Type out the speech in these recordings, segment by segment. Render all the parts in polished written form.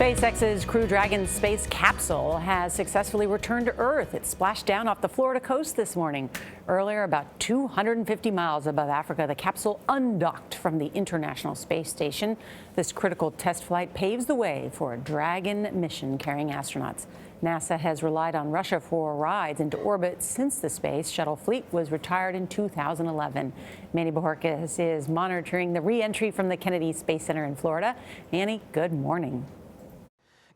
SpaceX's Crew Dragon space capsule has successfully returned to Earth. It splashed down off the Florida coast this morning. Earlier, about 250 miles above Africa, the capsule undocked from the International Space Station. This critical test flight paves the way for a Dragon mission carrying astronauts. NASA has relied on Russia for rides into orbit since the space shuttle fleet was retired in 2011. Manuel Bojorquez is monitoring the re-entry from the Kennedy Space Center in Florida. Manny, good morning.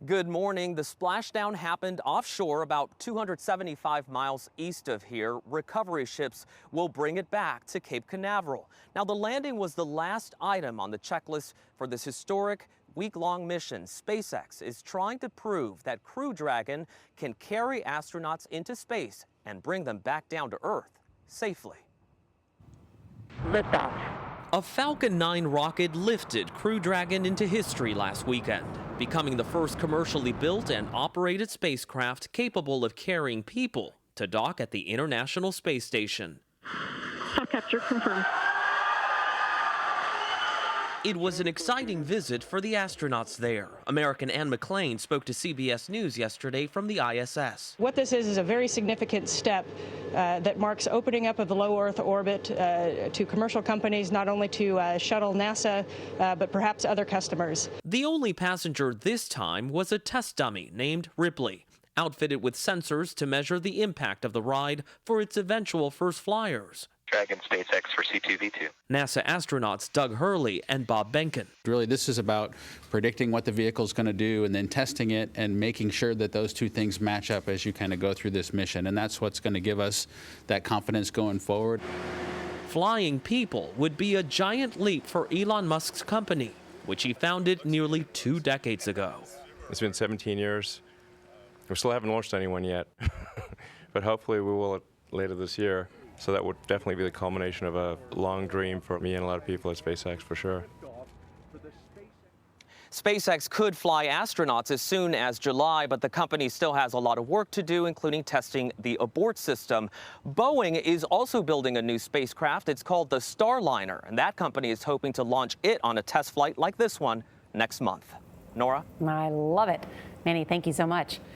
Good morning. The splashdown happened offshore about 275 miles east of here. Recovery ships will bring it back to Cape Canaveral. Now, the landing was the last item on the checklist for this historic week-long mission. SpaceX is trying to prove that Crew Dragon can carry astronauts into space and bring them back down to Earth safely. Liftoff. A Falcon 9 rocket lifted Crew Dragon into history last weekend, becoming the first commercially built and operated spacecraft capable of carrying people to dock at the International Space Station. Capture confirmed. It was an exciting visit for the astronauts there. American Ann McClain spoke to CBS News yesterday from the ISS. What this is a very significant step that marks opening up of the low Earth orbit to commercial companies, not only to shuttle NASA, but perhaps other customers. The only passenger this time was a test dummy named Ripley, outfitted with sensors to measure the impact of the ride for its eventual first flyers. Dragon SpaceX for C2V2. NASA astronauts Doug Hurley and Bob Behnken. Really, this is about predicting what the vehicle is going to do and then testing it and making sure that those two things match up as you kind of go through this mission. And that's what's going to give us that confidence going forward. Flying people would be a giant leap for Elon Musk's company, which he founded nearly 2 decades ago. It's been 17 years. We still haven't launched anyone yet, but hopefully we will later this year. So that would definitely be the culmination of a long dream for me and a lot of people at SpaceX, for sure. SpaceX could fly astronauts as soon as July, but the company still has a lot of work to do, including testing the abort system. Boeing is also building a new spacecraft. It's called the Starliner, and that company is hoping to launch it on a test flight like this one next month. Norah? I love it. Manny, thank you so much.